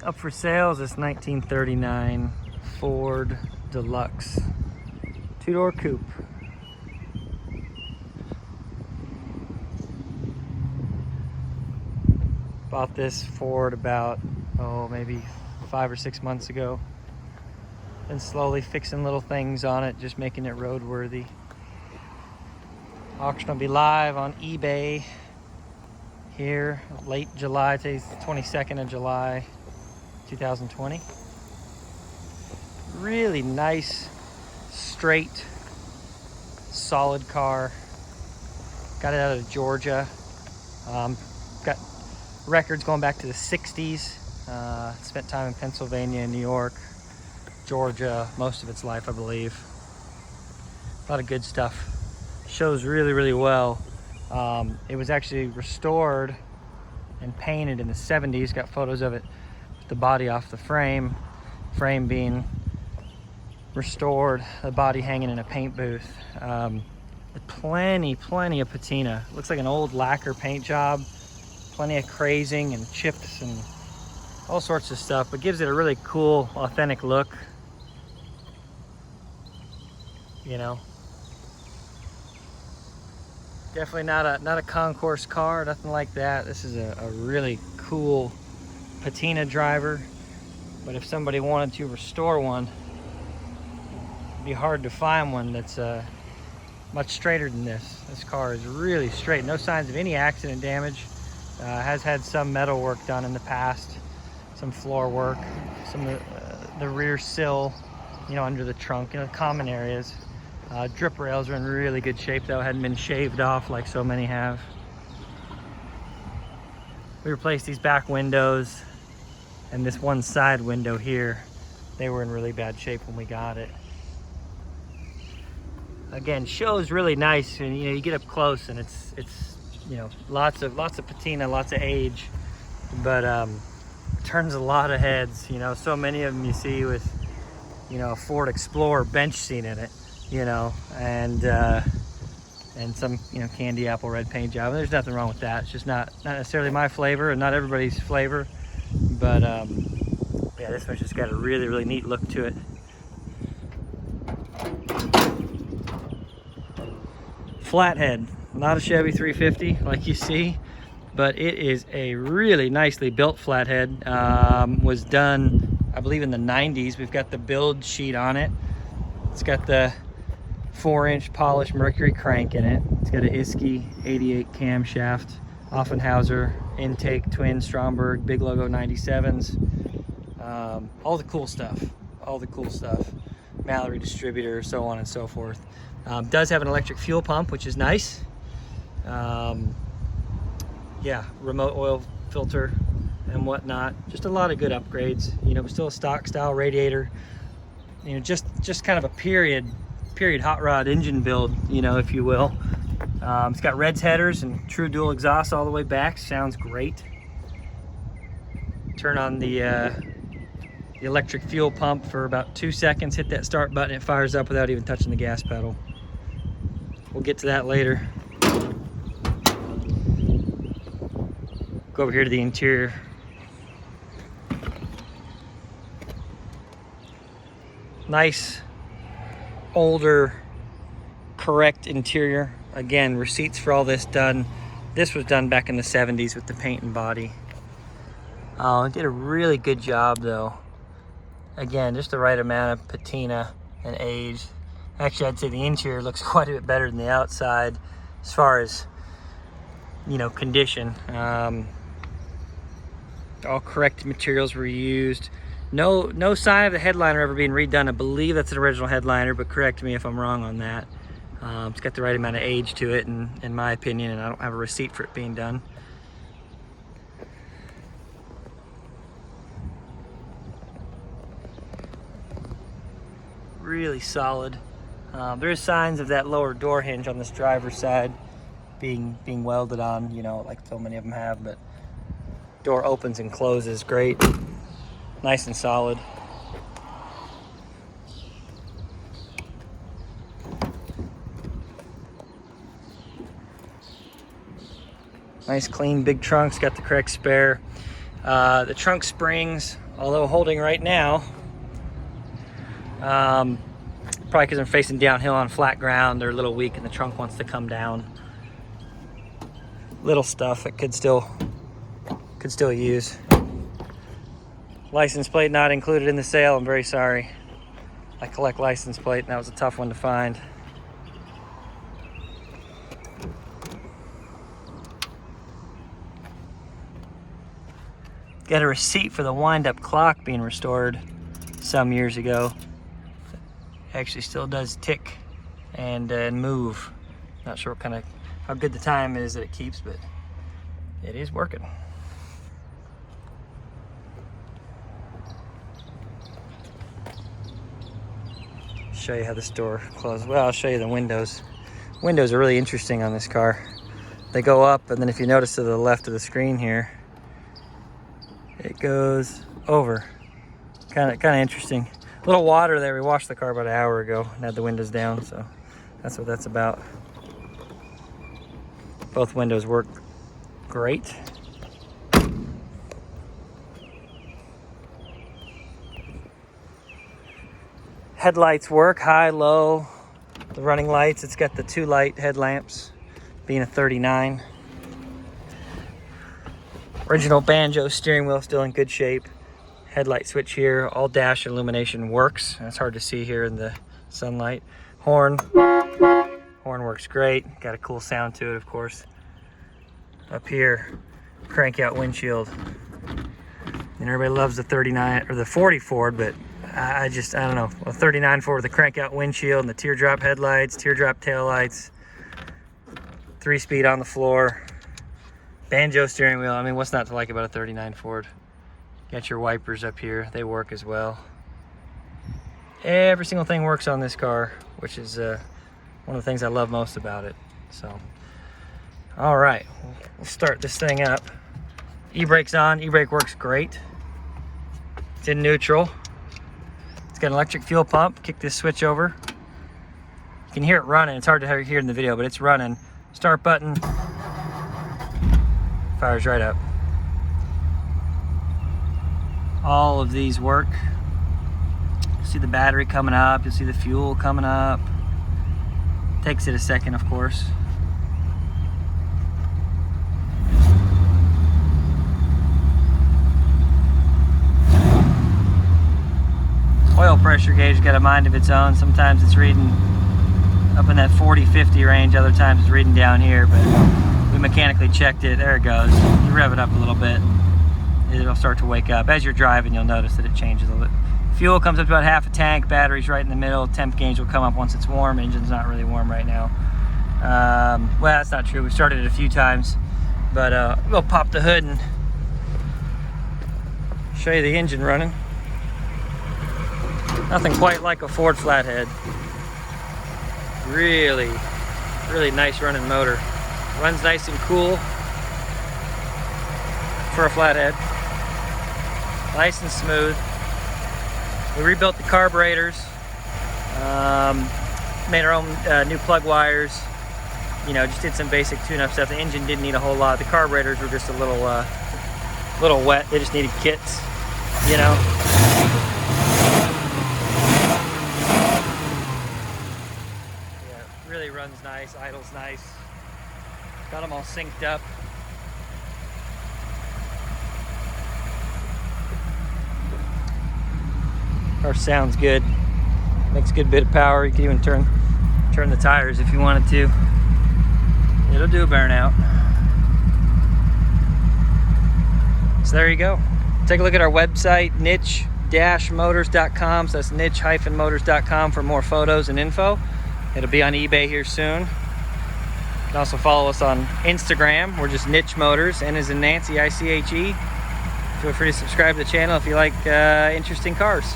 Up for sale is this 1939 Ford Deluxe 2-door coupe. Bought this Ford about, maybe 5 or 6 months ago. Been slowly fixing little things on it, just making it roadworthy. Auction will be live on eBay here late July. Today's the 22nd of July, 2020. Really nice, straight, solid car. Got it out of Georgia. Got records going back to the 60s. Spent time in Pennsylvania and New York, Georgia, most of its life, I believe. A lot of good stuff. Shows really, really well. It was actually restored and painted in the 70s. Got photos of it with the body off the frame being restored, the body hanging in a paint booth. Plenty of patina. Looks like an old lacquer paint job. Plenty of crazing and chips and all sorts of stuff, but gives it a really cool, authentic look. You know, definitely not a concourse car, nothing like that. This is a really cool patina driver, but if somebody wanted to restore one, it'd be hard to find one that's much straighter than this. This car is really straight, no signs of any accident damage. Has had some metal work done in the past, some floor work, some of the rear sill, under the trunk, common areas. Drip rails are in really good shape though, hadn't been shaved off like so many have. We replaced these back windows and this one side window here. They were in really bad shape when we got it. Again, shows really nice, and you get up close and it's lots of patina, lots of age, but turns a lot of heads. So many of them you see with a Ford Explorer bench seat in it, and some candy apple red paint job. There's nothing wrong with that. It's just not necessarily my flavor and not everybody's flavor, but yeah, this one's just got a really, really neat look to it. Flathead, not a Chevy 350 like you see, but it is a really nicely built Flathead. Was done, I believe, in the 90s. We've got the build sheet on it. It's got the 4-inch polished Mercury crank in it. It's got a Isky 88 camshaft, Offenhauser intake, twin Stromberg, big logo 97s. All the cool stuff. Mallory distributor, so on and so forth. Does have an electric fuel pump, which is nice. Yeah, remote oil filter and whatnot. Just a lot of good upgrades. But still a stock style radiator. Just kind of a period hot rod engine build, if you will. It's got Reds headers and true dual exhaust all the way back. Sounds great. Turn on the electric fuel pump for about 2 seconds. Hit that start button, it fires up without even touching the gas pedal. We'll get to that later. Go over here to the interior. Nice, older, correct interior. Again, receipts for all this done. This was done back in the 70s with the paint and body. It did a really good job though. Again, just the right amount of patina and age. Actually, I'd say the interior looks quite a bit better than the outside as far as, condition. All correct materials were used. No sign of the headliner ever being redone. I believe that's an original headliner, but correct me if I'm wrong on that. It's got the right amount of age to it, in my opinion, and I don't have a receipt for it being done. Really solid. There's signs of that lower door hinge on this driver's side being welded on, like so many of them have, but door opens and closes great. Nice and solid. Nice clean big trunks, got the correct spare. The trunk springs, although holding right now, probably because I'm facing downhill on flat ground, they're a little weak and the trunk wants to come down. Little stuff it could still use. License plate not included in the sale. I'm very sorry. I collect license plate and that was a tough one to find. Got a receipt for the wind-up clock being restored some years ago. Actually still does tick and move. Not sure how good the time is that it keeps, but it is working. Show you how this door closes. Well, I'll show you the windows. Windows are really interesting on this car. They go up, and then if you notice to the left of the screen here, it goes over. Kind of interesting. A little water there. We washed the car about an hour ago and had the windows down, so that's what that's about. Both windows work great. Headlights work, high, low. The running lights, it's got the 2 light headlamps, being a 39. Original banjo steering wheel still in good shape. Headlight switch here, all dash illumination works. That's hard to see here in the sunlight. Horn works great. Got a cool sound to it, of course. Up here, crank out windshield. And everybody loves the 39 or the 40 Ford, but I don't know. A 39 Ford with a crank out windshield and the teardrop headlights, teardrop taillights, 3-speed on the floor. Banjo steering wheel. I mean, what's not to like about a 39 Ford? Got your wipers up here. They work as well. Every single thing works on this car, which is one of the things I love most about it. So, all right, we'll start this thing up. E-brake's on. E-brake works great. It's in neutral. It's got an electric fuel pump. Kick this switch over. You can hear it running. It's hard to hear in the video, but it's running. Start button. Fires right up. All of these work. You'll see the battery coming up. You'll see the fuel coming up. Takes it a second, of course. Oil pressure gauge got a mind of its own. Sometimes it's reading up in that 40-50 range. Other times it's reading down here, but we mechanically checked it. There it goes. You rev it up a little bit, it'll start to wake up. As you're driving, you'll notice that it changes a little bit. Fuel comes up to about half a tank. Battery's right in the middle. Temp gauge will come up once it's warm. Engine's not really warm right now. Well, that's not true. We started it a few times, but we'll pop the hood and show you the engine running. Nothing quite like a Ford Flathead. Really, really nice running motor. Runs nice and cool for a Flathead. Nice and smooth. We rebuilt the carburetors. Made our own new plug wires. You know, just did some basic tune-up stuff. The engine didn't need a whole lot. The carburetors were just a little wet. They just needed kits, you know. Yeah, really runs nice, idles nice. Got them all synced up. Car sounds good. Makes a good bit of power. You can even turn the tires if you wanted to. It'll do a burnout. So there you go. Take a look at our website, niche-motors.com. So that's niche-motors.com for more photos and info. It'll be on eBay here soon. You can also follow us on Instagram. We're just Niche Motors, N as in Nancy, I-C-H-E. Feel free to subscribe to the channel if you like interesting cars.